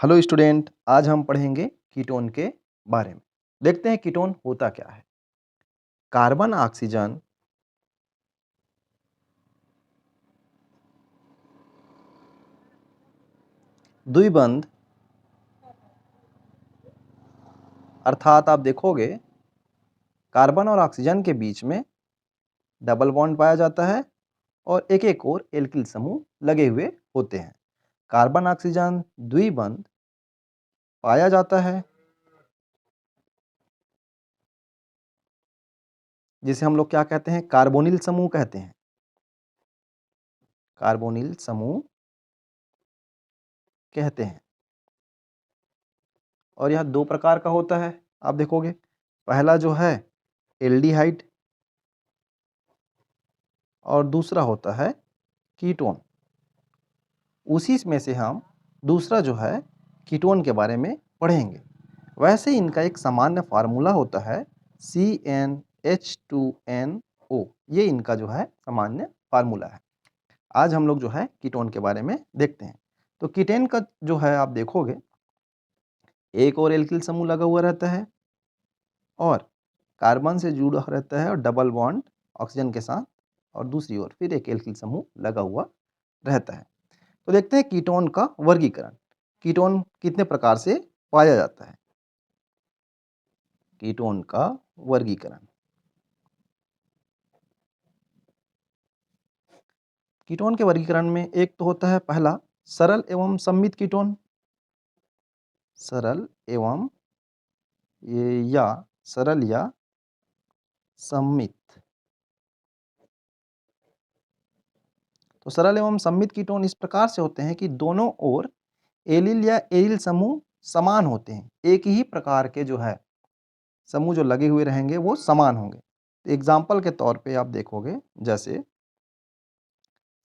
Hello student, आज हम पढ़ेंगे कीटोन के बारे में। देखते हैं कीटोन होता क्या है। कार्बन ऑक्सीजन द्विबंध अर्थात आप देखोगे कार्बन और ऑक्सीजन के बीच में डबल बॉन्ड पाया जाता है और एक एक और एल्किल समूह लगे हुए होते हैं। कार्बन ऑक्सीजन द्विबंध पाया जाता है जिसे हम लोग क्या कहते हैं, कार्बोनिल समूह कहते हैं। कार्बोनिल समूह कहते हैं और यह दो प्रकार का होता है। आप देखोगे पहला जो है एल्डिहाइड और दूसरा होता है कीटोन। उसी में से हम दूसरा जो है कीटोन के बारे में पढ़ेंगे। वैसे इनका एक सामान्य फार्मूला होता है CnH2nO। ये इनका जो है सामान्य फार्मूला है। आज हम लोग जो है कीटोन के बारे में देखते हैं। तो कीटेन का जो है आप देखोगे एक और एल्किल समूह लगा हुआ रहता है और कार्बन से जुड़ा रहता है और डबल बॉन्ड ऑक्सीजन के साथ, और दूसरी ओर फिर एक एल्किल समूह लगा हुआ रहता है। तो देखते हैं कीटोन का वर्गीकरण। कीटोन कितने प्रकार से पाया जाता है। कीटोन का वर्गीकरण। कीटोन के वर्गीकरण में एक तो होता है पहला सरल एवं सममित कीटोन। सरल एवं या सरल या सममित। तो सरल एवं सममित कीटोन इस प्रकार से होते हैं कि दोनों ओर एलिल या एरिल समूह समान होते हैं। एक ही प्रकार के जो है समूह जो लगे हुए रहेंगे वो समान होंगे। एग्जाम्पल के तौर पे आप देखोगे जैसे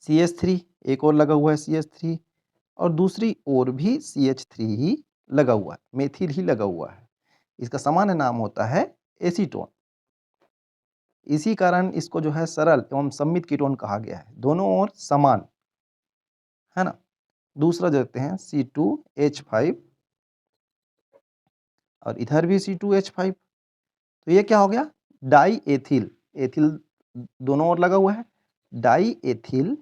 CH3 एक और लगा हुआ है CH3 और दूसरी ओर भी CH3 ही लगा हुआ है, मेथिल ही लगा हुआ है। इसका सामान्य नाम होता है एसीटोन। इसी कारण इसको जो है सरल एवं सममित कीटोन कहा गया है। दोनों ओर समान है ना। दूसरा देखते हैं C2H5 और इधर भी C2H5। तो ये क्या हो गया, डाई एथिल। एथिल दोनों ओर लगा हुआ है, डाई एथिल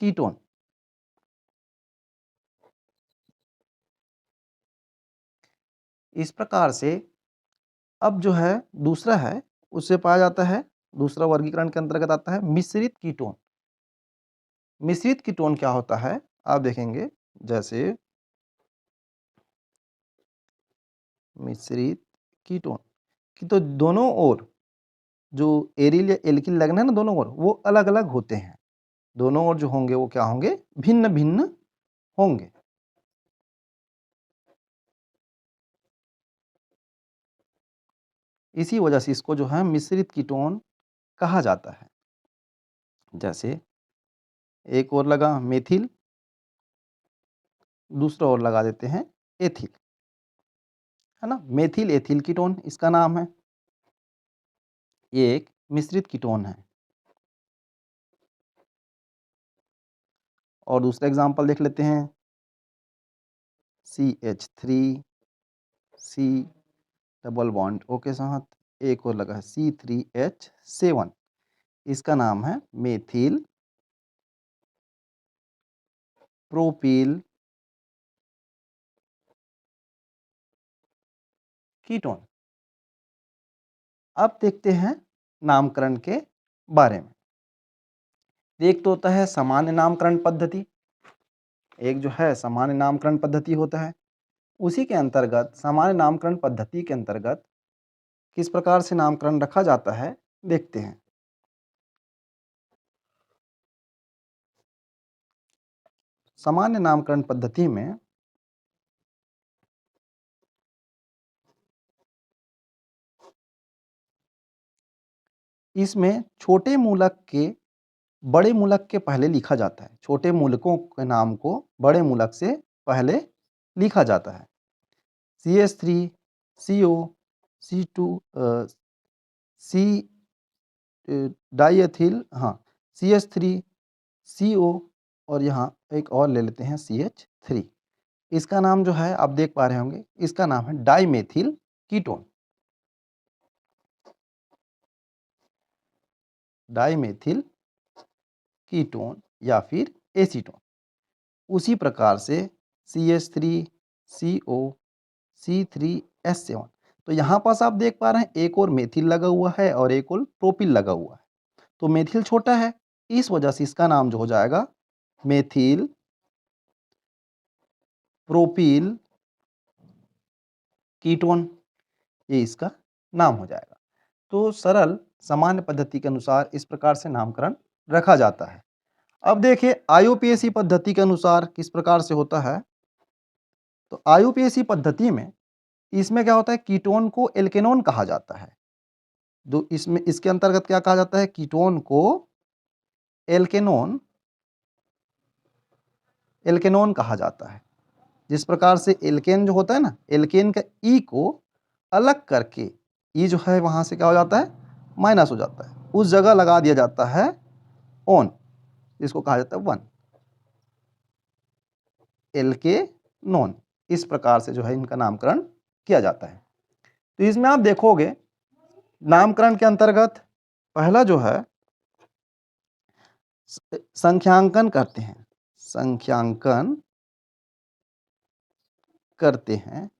कीटोन। इस प्रकार से अब जो है दूसरा है उससे पाया जाता है, दूसरा वर्गीकरण के अंतर्गत आता है मिश्रित कीटोन। मिश्रित कीटोन क्या होता है आप देखेंगे जैसे मिश्रित कीटोन कि तो दोनों ओर जो एरिल या एल्किल लगना है ना, दोनों ओर वो अलग अलग होते हैं। दोनों ओर जो होंगे वो क्या होंगे, भिन्न भिन्न होंगे। इसी वजह से इसको जो है मिश्रित कीटोन कहा जाता है। जैसे एक ओर लगा मेथिल, दूसरा ओर लगा देते हैं एथिल, है ना। मेथिल एथिल कीटोन इसका नाम है। ये एक मिश्रित कीटोन है। और दूसरा एग्जांपल देख लेते हैं CH3 C double bond O के साथ, एक और लगा है C3H7। इसका नाम है मेथिल प्रोपिल कीटोन। अब देखते हैं नामकरण के बारे में। एक तो होता है सामान्य नामकरण पद्धति, एक जो है सामान्य नामकरण पद्धति होता है। उसी के अंतर्गत सामान्य नामकरण पद्धति के अंतर्गत किस प्रकार से नामकरण रखा जाता है देखते हैं। सामान्य नामकरण पद्धति में इसमें छोटे मूलक के बड़े मूलक के पहले लिखा जाता है। छोटे मूलकों के नाम को बड़े मूलक से पहले लिखा जाता है। CH3 CO C2 C diethyl, हाँ CH3 CO और यहाँ एक और ले लेते हैं CH3। इसका नाम जो है आप देख पा रहे होंगे, इसका नाम है डाइमेथिल कीटोन। डाइमेथिल कीटोन या फिर एसीटोन। उसी प्रकार से CH3CO C3S7। तो यहाँ पास आप देख पा रहे हैं एक और मेथिल लगा हुआ है और एक और प्रोपिल लगा हुआ है। तो मेथिल छोटा है, इस वजह से इसका नाम जो हो जाएगा मेथिल प्रोपिल कीटोन, ये इसका नाम हो जाएगा। तो सरल सामान्य पद्धति के अनुसार इस प्रकार से नामकरण रखा जाता है। अब देखिए IUPAC पद्धति के अनुसार किस प्रकार से होता है। तो IUPAC पद्धति में इसमें क्या होता है, कीटोन को एल्केनोन कहा जाता है। तो इसमें इसके अंतर्गत क्या कहा जाता है, कीटोन को एल्केनोन एल्केनोन कहा जाता है। जिस प्रकार से एल्केन जो होता है ना, एल्केन का ई को अलग करके ई जो है वहां से क्या हो जाता है, माइनस हो जाता है, उस जगह लगा दिया जाता है ऑन, जिसको कहा जाता है वन, एल्केनोन। इस प्रकार से जो है इनका नामकरण किया जाता है। तो इसमें आप देखोगे नामकरण के अंतर्गत पहला जो है संख्यांकन करते हैं, संख्यांकन करते हैं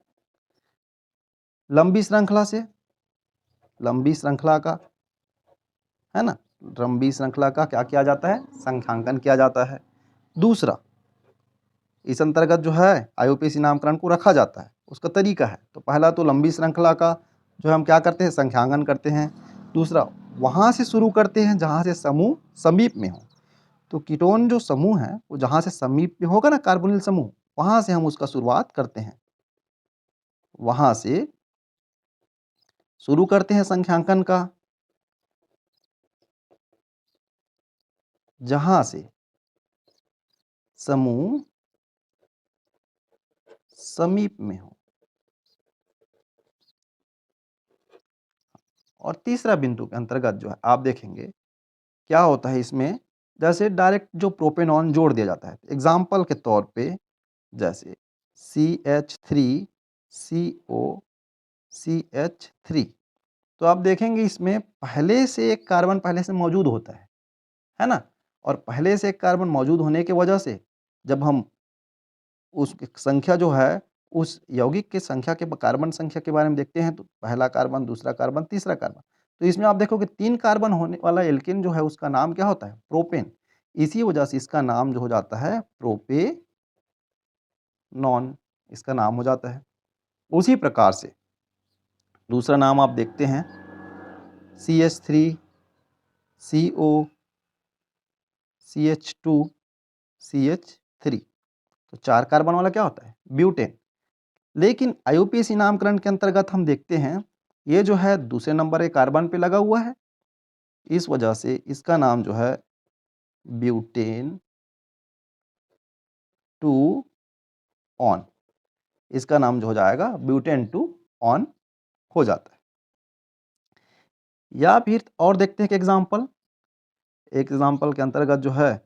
लंबी श्रृंखला से, लंबी श्रृंखला का, है ना, लंबी श्रृंखला का क्या किया जाता है, संख्यांकन किया जाता है। दूसरा इस अंतर्गत जो है IUPAC नामकरण को रखा जाता है, उसका तरीका है। तो पहला तो लंबी श्रृंखला का जो हम क्या करते हैं, संख्यांकन करते हैं। दूसरा वहाँ से शुरू करते हैं जहाँ से समूह समीप में हो। तो कीटोन जो समूह है वो जहाँ से समीप में होगा ना, कार्बोनिल समूह, वहाँ से हम उसका शुरुआत करते हैं, वहाँ से शुरू करते हैं संख्यांकन का, जहाँ से समूह समीप में हो। और तीसरा बिंदु के अंतर्गत जो है आप देखेंगे क्या होता है इसमें, जैसे डायरेक्ट जो प्रोपेनॉन जोड़ दिया जाता है। एग्जाम्पल के तौर पे जैसे CH3CO CH3, तो आप देखेंगे इसमें पहले से एक कार्बन पहले से मौजूद होता है ना। और पहले से एक कार्बन मौजूद होने की वजह से जब हम उस संख्या जो है, उस यौगिक की संख्या के कार्बन संख्या के बारे में देखते हैं, तो पहला कार्बन, दूसरा कार्बन, तीसरा कार्बन, तो इसमें आप देखोगे 3 कार्बन होने वाला एल्केन जो है उसका नाम क्या होता है, प्रोपेन। इसी वजह से इसका नाम जो हो जाता है प्रोपेनॉन, इसका नाम हो जाता है। उसी प्रकार से दूसरा नाम आप देखते हैं CH3CO CH2 CH3, तो 4 कार्बन वाला क्या होता है, ब्यूटेन। लेकिन IUPAC नामकरण के अंतर्गत हम देखते हैं ये जो है दूसरे नंबर के कार्बन पे लगा हुआ है, इस वजह से इसका नाम जो है ब्यूटेन 2 ऑन, इसका नाम जो हो जाएगा ब्यूटेन 2 ऑन हो जाता है। या फिर और देखते हैं एक एग्जाम्पल के अंतर्गत जो है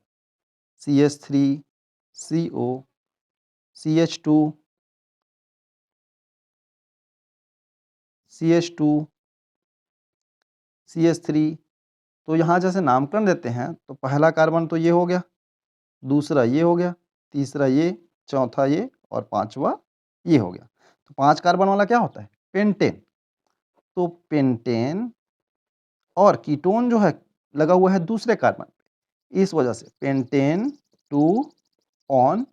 CH3CO CH2 CH2 CH3, तो यहाँ जैसे नामकरण देते हैं तो पहला कार्बन तो ये हो गया, दूसरा ये हो गया, तीसरा ये, चौथा ये और पांचवा ये हो गया। तो 5 कार्बन वाला क्या होता है, पेंटेन। तो पेंटेन और कीटोन जो है लगा हुआ है दूसरे कार्बन पे, इस वजह से पेंटेन 2 ऑन,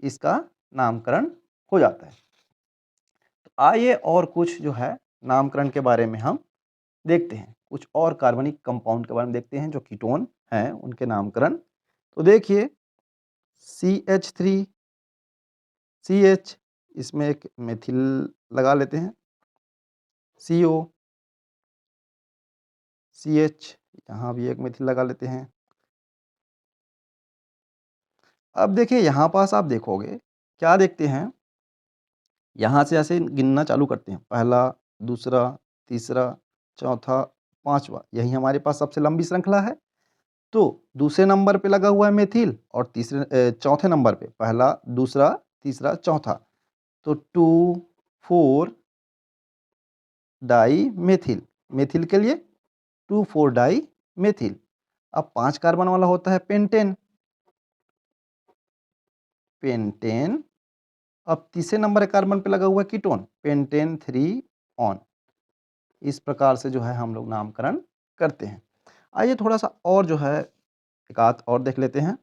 इसका नामकरण हो जाता है। तो आइए और कुछ जो है नामकरण के बारे में हम देखते हैं, कुछ और कार्बनिक कंपाउंड के बारे में देखते हैं जो कीटोन हैं उनके नामकरण। तो देखिए CH3 CH, इसमें एक मेथिल लगा लेते हैं, CO CH, यहाँ भी एक मेथिल लगा लेते हैं। अब देखिए यहाँ पास आप देखोगे क्या देखते हैं, यहाँ से ऐसे गिनना चालू करते हैं, पहला, दूसरा, तीसरा, चौथा, पांचवा, यही हमारे पास सबसे लंबी श्रृंखला है। तो दूसरे नंबर पे लगा हुआ है मेथिल और चौथे नंबर पे पहला, दूसरा, तीसरा, चौथा। तो 2,4 डाई मेथिल, मेथिल के लिए 2,4 डाई मेथिल। अब 5 कार्बन वाला होता है पेंटेन, पेंटेन। अब तीसरे नंबर कार्बन पे लगा हुआ है कीटोन, पेंटेन 3 ऑन। इस प्रकार से जो है हम लोग नामकरण करते हैं। आइए थोड़ा सा और जो है एक आध और देख लेते हैं।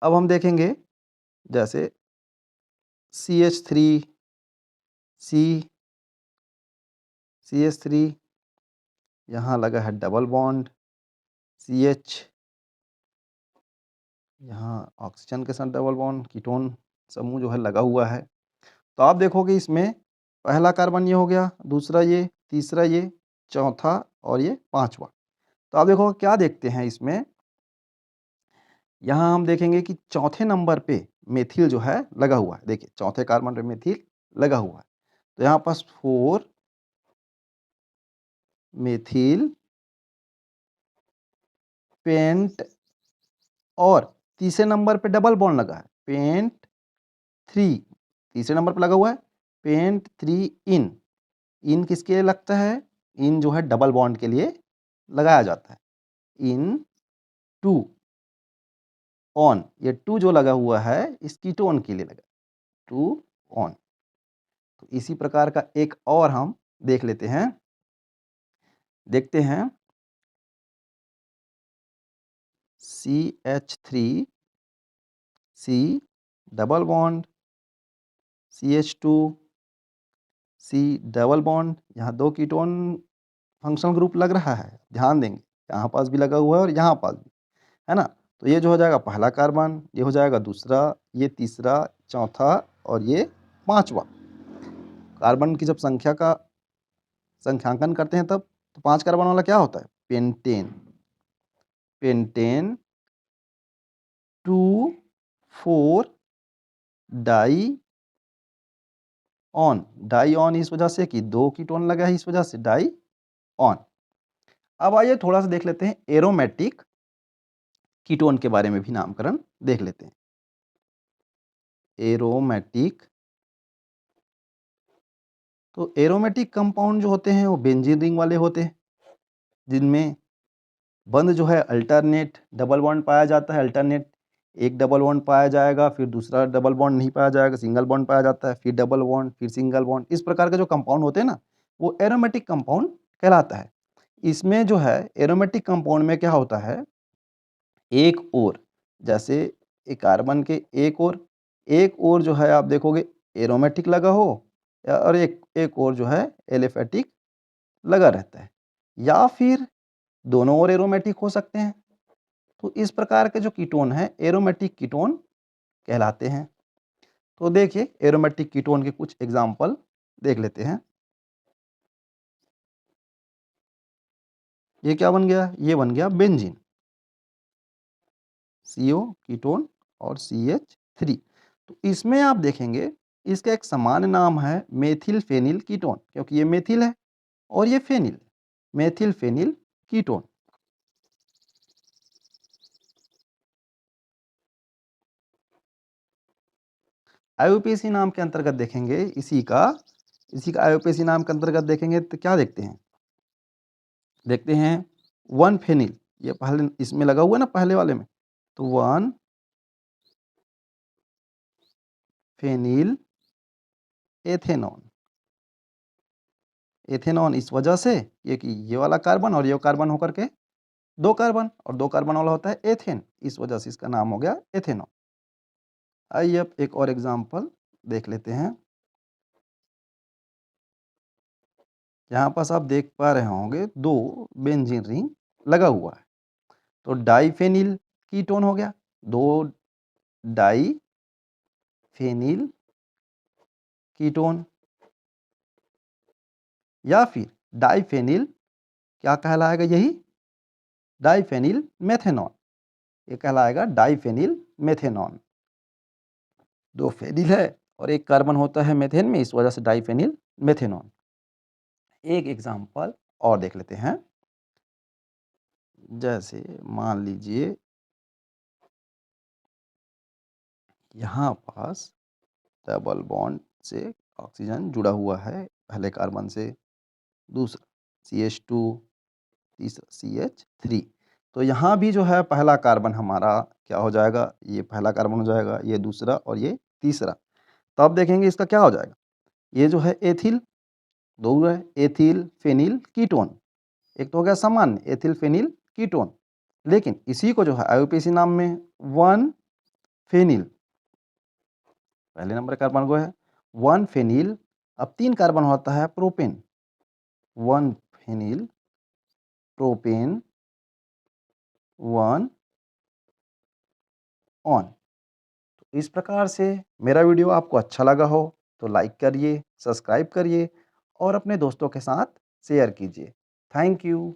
अब हम देखेंगे जैसे CH3, CH3, यहाँ लगा है डबल बॉन्ड, CH, यहाँ ऑक्सीजन के साथ डबल बॉन्ड, कीटोन समूह जो है लगा हुआ है। तो आप देखोगे इसमें पहला कार्बन ये हो गया, दूसरा ये, तीसरा ये, चौथा और ये पांचवा। तो आप देखो क्या देखते हैं इसमें, यहाँ हम देखेंगे कि चौथे नंबर पे मेथिल जो है लगा हुआ है। देखिए चौथे कार्बन पे मेथिल लगा हुआ है। तो यहाँ पास 4 मेथिल पेंट और तीसरे नंबर पे डबल बॉन्ड लगा है, पेंट 3। तीसरे नंबर पे लगा हुआ है पेंट 3 इन। इन किसके लिए लगता है? इन जो है डबल बॉन्ड के लिए लगाया जाता है। इन 2 ऑन, ये 2 जो लगा हुआ है इस कीटोन के लिए लगा, 2 ऑन। तो इसी प्रकार का एक और हम देख लेते हैं, देखते हैं CH3, C double bond, CH2, C double bond. यहाँ 2 कीटोन फंक्शनल ग्रुप लग रहा है, ध्यान देंगे यहाँ पास भी लगा हुआ है और यहाँ पास भी, है ना। तो ये जो हो जाएगा पहला कार्बन, ये हो जाएगा दूसरा, ये तीसरा, चौथा और ये पांचवा। कार्बन की जब संख्या का संख्यांकन करते हैं तब तो 5 कार्बन वाला क्या होता है? Pentane, pentane 2,4 diene. Diene इस वजह से कि 2 कीटोन लगा है, इस वजह से डाई ऑन। अब आइए थोड़ा सा देख लेते हैं एरोमेटिक कीटोन के बारे में भी नामकरण देख लेते हैं। एरोमेटिक, तो एरोमेटिक कंपाउंड जो होते हैं वो बेंजीन रिंग वाले होते हैं, जिनमें बंध जो है अल्टरनेट डबल बॉन्ड पाया जाता है। अल्टरनेट एक डबल बॉन्ड पाया जाएगा, फिर दूसरा डबल बॉन्ड नहीं पाया जाएगा, सिंगल बॉन्ड पाया जाता है, फिर डबल बॉन्ड, फिर सिंगल बॉन्ड। इस प्रकार के जो कंपाउंड होते हैं ना, वो एरोमेटिक कंपाउंड कहलाता है। इसमें जो है एरोमेटिक कंपाउंड में क्या होता है, एक ओर जैसे एक कार्बन के एक ओर जो है आप देखोगे एरोमेटिक लगा हो, और एक ओर जो है एलिफेटिक लगा रहता है, या फिर दोनों ओर एरोमेटिक हो सकते हैं। तो इस प्रकार के जो कीटोन हैं एरोमेटिक कीटोन कहलाते हैं। तो देखिए एरोमेटिक कीटोन के कुछ एग्जाम्पल देख लेते हैं। ये क्या बन गया? ये बन गया बेंजीन, CO कीटोन और CH3। तो इसमें आप देखेंगे इसका एक सामान्य नाम है मेथिल फेनिल कीटोन, क्योंकि ये मेथिल है और ये phenyl, methyl phenyl ketone. IUPAC नाम के अंतर्गत देखेंगे इसी का आईयूपीएसी नाम के अंतर्गत देखेंगे तो क्या देखते हैं? देखते हैं 1 फेनिल, ये पहले इसमें लगा हुआ है ना पहले वाले में, तो 1 फेनिल एथेनॉन। एथेनॉन इस वजह से ये कि ये वाला कार्बन और ये कार्बन होकर के 2 कार्बन, और 2 कार्बन वाला होता है एथेन, इस वजह से इसका नाम हो गया एथेनॉन। आइए अब एक और एग्जांपल देख लेते हैं। यहाँ पास आप देख पा रहे होंगे 2 बेंजीन रिंग लगा हुआ है, तो डाइफेनिल कीटोन हो गया, 2 डाई फेनिल कीटोन, या फिर डाइफेनिल क्या कहलाएगा? यही डाइफेनिल मेथेनॉन, ये कहलाएगा डाइफेनिल मेथेनॉन। 2 फेनिल है और एक कार्बन होता है मेथेन में, इस वजह से डाइफेनिल मेथेनॉन। एक एग्जांपल और देख लेते हैं। जैसे मान लीजिए यहाँ पास डबल बॉन्ड से ऑक्सीजन जुड़ा हुआ है पहले कार्बन से, दूसरा CH2, तीसरा CH3। तो यहाँ भी जो है पहला कार्बन हमारा क्या हो जाएगा, ये पहला कार्बन हो जाएगा, ये दूसरा और ये तीसरा। तो अब देखेंगे इसका क्या हो जाएगा, ये जो है एथिल, दो है एथिल फेनिल कीटोन, एक तो हो गया सामान्य एथिल फेनिल कीटोन। लेकिन इसी को जो है आईयूपीएसी नाम में 1 फेनिल, पहले नंबर कार्बन को है 1 फेनिल, अब 3 कार्बन होता है प्रोपेन, 1 फेनिल प्रोपेन 1 ऑन। तो इस प्रकार से मेरा वीडियो आपको अच्छा लगा हो तो लाइक करिए, सब्सक्राइब करिए और अपने दोस्तों के साथ शेयर कीजिए। Thank you.